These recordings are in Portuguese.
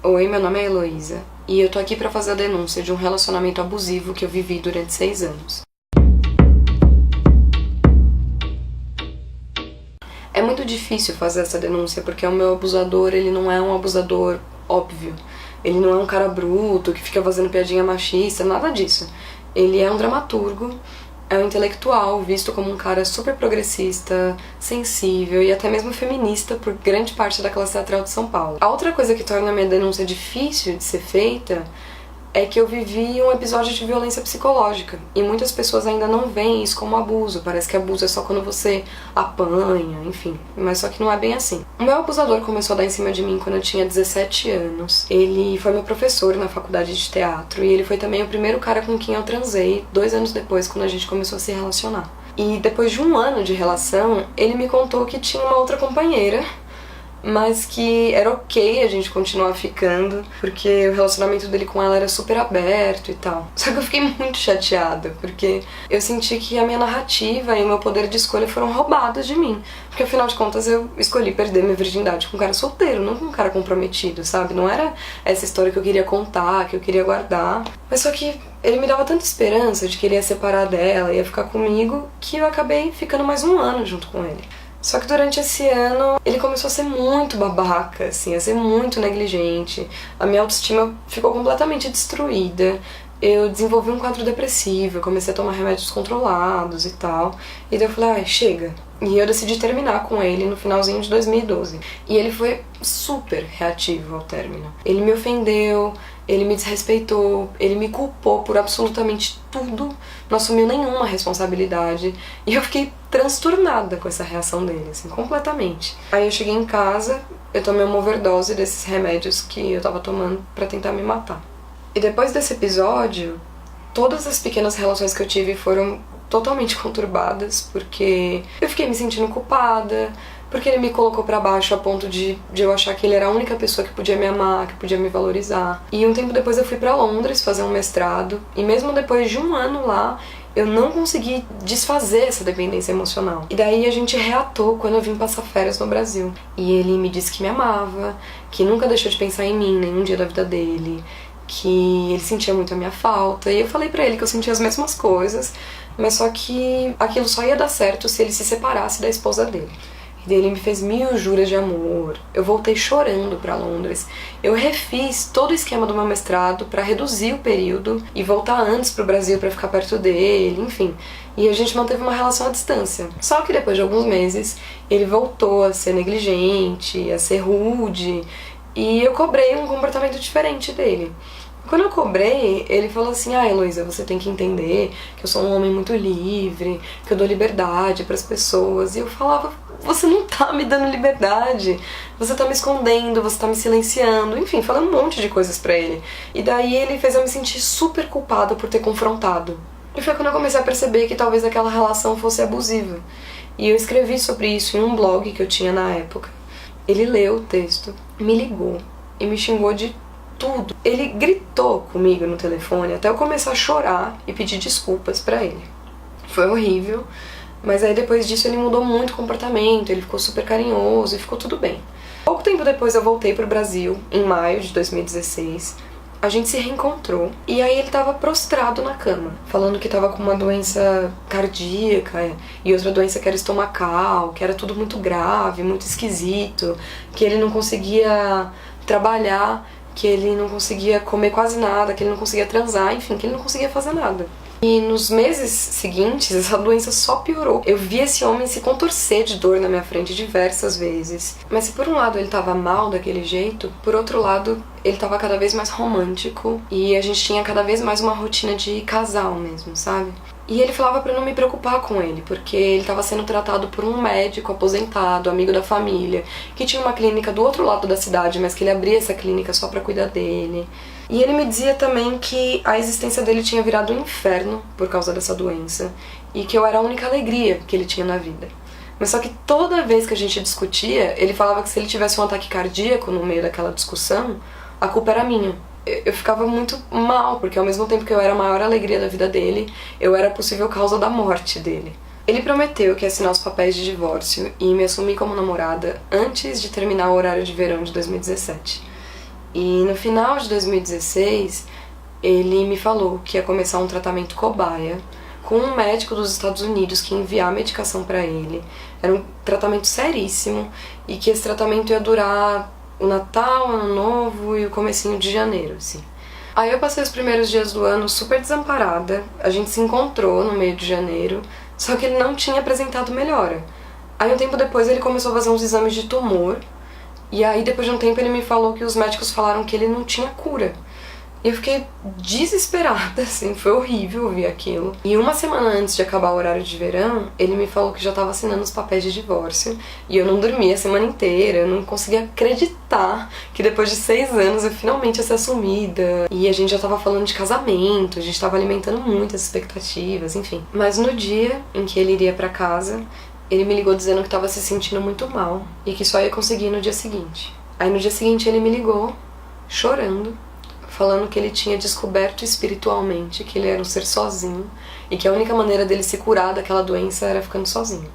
Oi, meu nome é Heloísa e eu tô aqui pra fazer a denúncia de um relacionamento abusivo que eu vivi durante 6 anos. É muito difícil fazer essa denúncia porque o meu abusador, ele não é um abusador óbvio. Ele não é um cara bruto que fica fazendo piadinha machista, nada disso. Ele é um dramaturgo, é um intelectual visto como um cara super progressista, sensível e até mesmo feminista por grande parte da classe teatral de São Paulo. A outra coisa que torna a minha denúncia difícil de ser feita é que eu vivi um episódio de violência psicológica e muitas pessoas ainda não veem isso como abuso. Parece que abuso é só quando você apanha, enfim, mas só que não é bem assim. O meu abusador começou a dar em cima de mim quando eu tinha 17 anos. Ele foi meu professor na faculdade de teatro e ele foi também o primeiro cara com quem eu transei 2 anos depois, quando a gente começou a se relacionar. E depois de 1 ano de relação, ele me contou que tinha uma outra companheira, mas que era ok a gente continuar ficando, porque o relacionamento dele com ela era super aberto e tal. Só que eu fiquei muito chateada, porque eu senti que a minha narrativa e o meu poder de escolha foram roubados de mim. Porque afinal de contas eu escolhi perder minha virgindade com um cara solteiro, não com um cara comprometido, sabe? Não era essa história que eu queria contar, que eu queria guardar. Mas só que ele me dava tanta esperança de que ele ia separar dela, ia ficar comigo, que eu acabei ficando mais 1 ano junto com ele. Só que durante esse ano, ele começou a ser muito babaca, assim, a ser muito negligente. A minha autoestima ficou completamente destruída. Eu desenvolvi um quadro depressivo, eu comecei a tomar remédios controlados e tal. E daí eu falei, chega. E eu decidi terminar com ele no finalzinho de 2012. E ele foi super reativo ao término. Ele me ofendeu, ele me desrespeitou, ele me culpou por absolutamente tudo, não assumiu nenhuma responsabilidade. E eu fiquei transtornada com essa reação dele, assim, completamente. Aí eu cheguei em casa, eu tomei uma overdose desses remédios que eu tava tomando pra tentar me matar. E depois desse episódio, todas as pequenas relações que eu tive foram totalmente conturbadas, porque eu fiquei me sentindo culpada, porque ele me colocou pra baixo a ponto de eu achar que ele era a única pessoa que podia me amar, que podia me valorizar. E um tempo depois eu fui pra Londres fazer um mestrado, e mesmo depois de 1 ano lá, eu não consegui desfazer essa dependência emocional. E daí a gente reatou quando eu vim passar férias no Brasil. E ele me disse que me amava, que nunca deixou de pensar em mim nenhum dia da vida dele, que ele sentia muito a minha falta. E eu falei pra ele que eu sentia as mesmas coisas, mas só que aquilo só ia dar certo se ele se separasse da esposa dele. E daí ele me fez 1000 juras de amor. Eu voltei chorando pra Londres. Eu refiz todo o esquema do meu mestrado pra reduzir o período e voltar antes pro Brasil pra ficar perto dele, enfim. E a gente manteve uma relação à distância. Só que depois de alguns meses, ele voltou a ser negligente, a ser rude, e eu cobrei um comportamento diferente dele. Quando eu cobrei, ele falou assim, Heloísa, você tem que entender que eu sou um homem muito livre, que eu dou liberdade pras pessoas. E eu falava, você não tá me dando liberdade, você tá me escondendo, você tá me silenciando. Enfim, falei um monte de coisas pra ele. E daí ele fez eu me sentir super culpada por ter confrontado. E foi quando eu comecei a perceber que talvez aquela relação fosse abusiva. E eu escrevi sobre isso em um blog que eu tinha na época. Ele leu o texto, me ligou e me xingou de tudo. Ele gritou comigo no telefone até eu começar a chorar e pedir desculpas pra ele. Foi horrível, mas aí depois disso ele mudou muito o comportamento, ele ficou super carinhoso e ficou tudo bem. Pouco tempo depois eu voltei pro Brasil, em maio de 2016. A gente se reencontrou e aí ele tava prostrado na cama, falando que tava com uma doença cardíaca e outra doença que era estomacal, que era tudo muito grave, muito esquisito, que ele não conseguia trabalhar, que ele não conseguia comer quase nada, que ele não conseguia transar, enfim, que ele não conseguia fazer nada. E nos meses seguintes, essa doença só piorou. Eu vi esse homem se contorcer de dor na minha frente diversas vezes. Mas se por um lado ele tava mal daquele jeito, por outro lado ele tava cada vez mais romântico e a gente tinha cada vez mais uma rotina de casal mesmo, sabe? E ele falava pra eu não me preocupar com ele, porque ele estava sendo tratado por um médico aposentado, amigo da família, que tinha uma clínica do outro lado da cidade, mas que ele abria essa clínica só pra cuidar dele. E ele me dizia também que a existência dele tinha virado um inferno por causa dessa doença, e que eu era a única alegria que ele tinha na vida. Mas só que toda vez que a gente discutia, ele falava que se ele tivesse um ataque cardíaco no meio daquela discussão, a culpa era minha. Eu ficava muito mal, porque ao mesmo tempo que eu era a maior alegria da vida dele, eu era a possível causa da morte dele. Ele prometeu que ia assinar os papéis de divórcio e me assumir como namorada antes de terminar o horário de verão de 2017. E no final de 2016, ele me falou que ia começar um tratamento cobaia com um médico dos Estados Unidos que ia enviar a medicação para ele. Era um tratamento seríssimo e que esse tratamento ia durar o Natal, Ano Novo e o comecinho de janeiro, assim. Aí eu passei os primeiros dias do ano super desamparada, a gente se encontrou no meio de janeiro, só que ele não tinha apresentado melhora. Aí um tempo depois ele começou a fazer uns exames de tumor, e aí depois de um tempo ele me falou que os médicos falaram que ele não tinha cura. E eu fiquei desesperada, assim, foi horrível ouvir aquilo. E uma semana antes de acabar o horário de verão, ele me falou que já estava assinando os papéis de divórcio. E eu não dormia a semana inteira, eu não conseguia acreditar que depois de 6 anos eu finalmente ia ser assumida. E a gente já estava falando de casamento, a gente estava alimentando muitas expectativas, enfim. Mas no dia em que ele iria pra casa, ele me ligou dizendo que estava se sentindo muito mal e que só ia conseguir no dia seguinte. Aí no dia seguinte ele me ligou, chorando, falando que ele tinha descoberto espiritualmente que ele era um ser sozinho e que a única maneira dele se curar daquela doença era ficando sozinho.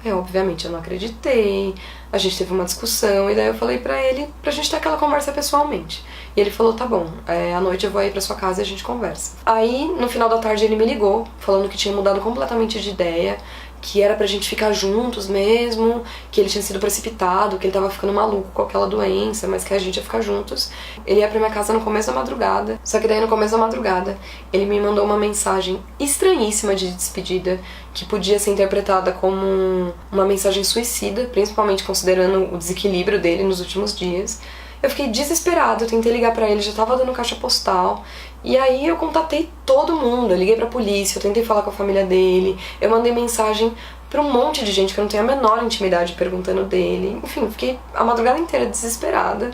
Aí, obviamente, eu não acreditei, a gente teve uma discussão e daí eu falei pra ele pra gente ter aquela conversa pessoalmente. E ele falou, tá bom, à noite eu vou aí pra sua casa e a gente conversa. Aí, no final da tarde, ele me ligou, falando que tinha mudado completamente de ideia, que era pra gente ficar juntos mesmo, que ele tinha sido precipitado, que ele tava ficando maluco com aquela doença, mas que a gente ia ficar juntos. Ele ia pra minha casa no começo da madrugada, só que daí no começo da madrugada ele me mandou uma mensagem estranhíssima de despedida, que podia ser interpretada como uma mensagem suicida, principalmente considerando o desequilíbrio dele nos últimos dias. Eu fiquei desesperada, eu tentei ligar pra ele, já tava dando caixa postal. E aí eu contatei todo mundo, eu liguei pra polícia, eu tentei falar com a família dele, eu mandei mensagem pra um monte de gente que eu não tenho a menor intimidade perguntando dele. Enfim, fiquei a madrugada inteira desesperada.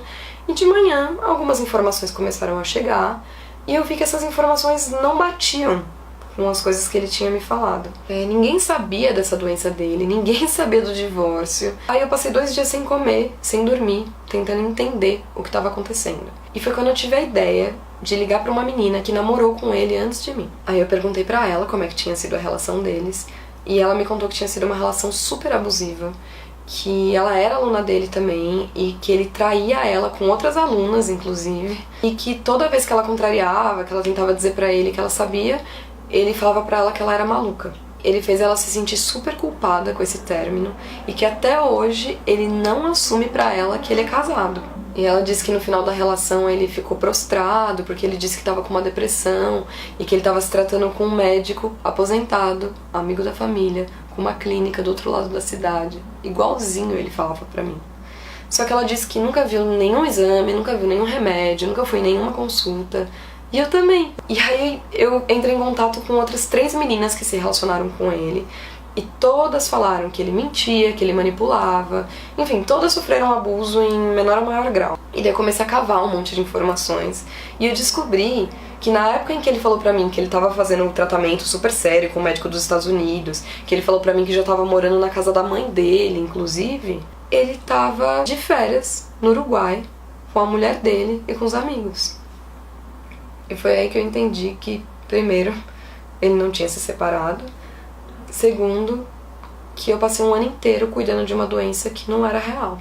E de manhã, algumas informações começaram a chegar e eu vi que essas informações não batiam com as coisas que ele tinha me falado. Ninguém sabia dessa doença dele, ninguém sabia do divórcio. Aí eu passei 2 dias sem comer, sem dormir, tentando entender o que estava acontecendo. E foi quando eu tive a ideia de ligar pra uma menina que namorou com ele antes de mim. Aí eu perguntei pra ela como é que tinha sido a relação deles, e ela me contou que tinha sido uma relação super abusiva, que ela era aluna dele também, e que ele traía ela com outras alunas, inclusive, e que toda vez que ela contrariava, que ela tentava dizer pra ele que ela sabia, ele falava pra ela que ela era maluca. Ele fez ela se sentir super culpada com esse término, e que até hoje ele não assume pra ela que ele é casado. E ela disse que no final da relação ele ficou prostrado, porque ele disse que estava com uma depressão e que ele estava se tratando com um médico aposentado, amigo da família, com uma clínica do outro lado da cidade. Igualzinho ele falava pra mim. Só que ela disse que nunca viu nenhum exame, nunca viu nenhum remédio, nunca foi em nenhuma consulta. E eu também. E aí eu entrei em contato com outras 3 meninas que se relacionaram com ele. E todas falaram que ele mentia, que ele manipulava. Enfim, todas sofreram abuso em menor ou maior grau. E daí eu comecei a cavar um monte de informações. E eu descobri que na época em que ele falou pra mim que ele tava fazendo um tratamento super sério com um médico dos Estados Unidos, que ele falou pra mim que já tava morando na casa da mãe dele, inclusive, ele tava de férias no Uruguai com a mulher dele e com os amigos. E foi aí que eu entendi que, primeiro, ele não tinha se separado. Segundo, que eu passei um ano inteiro cuidando de uma doença que não era real.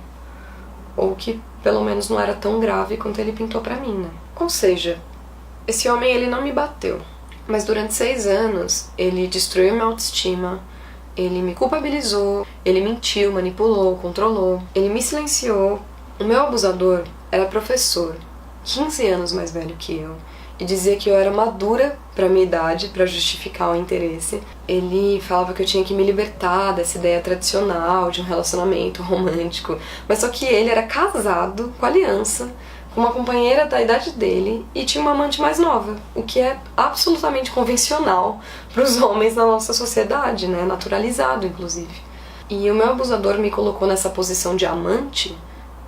Ou que, pelo menos, não era tão grave quanto ele pintou pra mim, né? Ou seja, esse homem, ele não me bateu. Mas durante 6 anos, ele destruiu minha autoestima, ele me culpabilizou, ele mentiu, manipulou, controlou, ele me silenciou. O meu abusador era professor, 15 anos mais velho que eu, e dizia que eu era madura pra minha idade, pra justificar o interesse. Ele falava que eu tinha que me libertar dessa ideia tradicional de um relacionamento romântico, mas só que ele era casado com aliança, com uma companheira da idade dele e tinha uma amante mais nova, o que é absolutamente convencional pros homens na nossa sociedade, né? Naturalizado, inclusive. E o meu abusador me colocou nessa posição de amante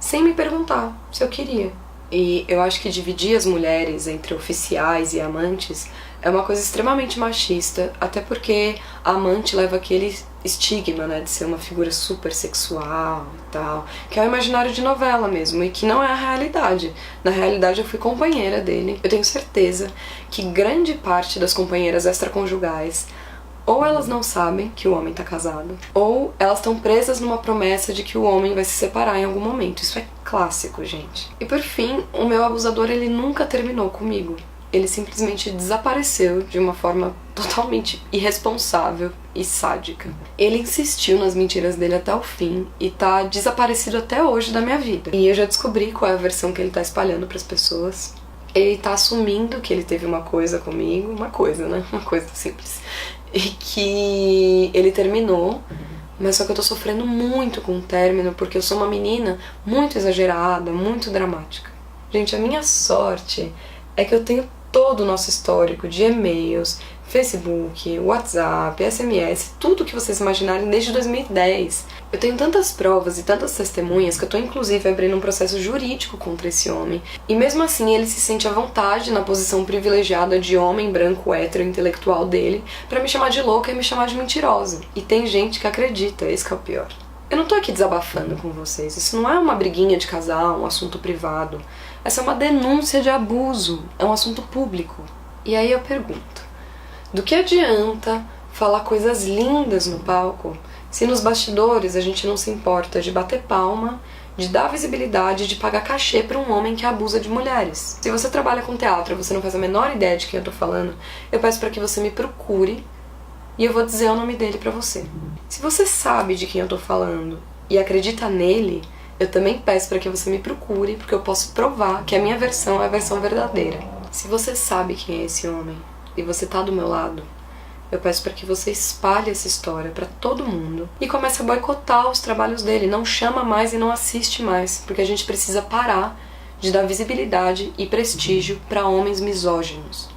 sem me perguntar se eu queria. E eu acho que dividir as mulheres entre oficiais e amantes é uma coisa extremamente machista, até porque a amante leva aquele estigma, né, de ser uma figura super sexual e tal, que é o imaginário de novela mesmo, e que não é a realidade. Na realidade, eu fui companheira dele. Eu tenho certeza que grande parte das companheiras extraconjugais Ou elas não sabem que o homem tá casado, ou elas estão presas numa promessa de que o homem vai se separar em algum momento. Isso é clássico, gente. E por fim, o meu abusador, ele nunca terminou comigo. Ele simplesmente desapareceu de uma forma totalmente irresponsável e sádica. Ele insistiu nas mentiras dele até o fim e tá desaparecido até hoje da minha vida. E eu já descobri qual é a versão que ele tá espalhando pras pessoas. Ele tá assumindo que ele teve uma coisa comigo, uma coisa, né? Uma coisa simples. E que ele terminou, mas só que eu tô sofrendo muito com o término porque eu sou uma menina muito exagerada, muito dramática. Gente, a minha sorte é que eu tenho todo o nosso histórico de e-mails, Facebook, WhatsApp, SMS, tudo que vocês imaginarem desde 2010. Eu tenho tantas provas e tantas testemunhas que eu tô inclusive abrindo um processo jurídico contra esse homem. E mesmo assim ele se sente à vontade na posição privilegiada de homem branco hétero intelectual dele pra me chamar de louca e me chamar de mentirosa. E tem gente que acredita, esse que é o pior. Eu não tô aqui desabafando com vocês, isso não é uma briguinha de casal, um assunto privado. Essa é uma denúncia de abuso, é um assunto público. E aí eu pergunto, do que adianta falar coisas lindas no palco se nos bastidores a gente não se importa de bater palma, de dar visibilidade, de pagar cachê pra um homem que abusa de mulheres? Se você trabalha com teatro e você não faz a menor ideia de quem eu tô falando, eu peço pra que você me procure e eu vou dizer o nome dele pra você. Se você sabe de quem eu tô falando e acredita nele, eu também peço pra que você me procure, porque eu posso provar que a minha versão é a versão verdadeira. Se você sabe quem é esse homem e você tá do meu lado, eu peço pra que você espalhe essa história pra todo mundo e comece a boicotar os trabalhos dele. Não chama mais e não assiste mais, porque a gente precisa parar de dar visibilidade e prestígio pra homens misóginos.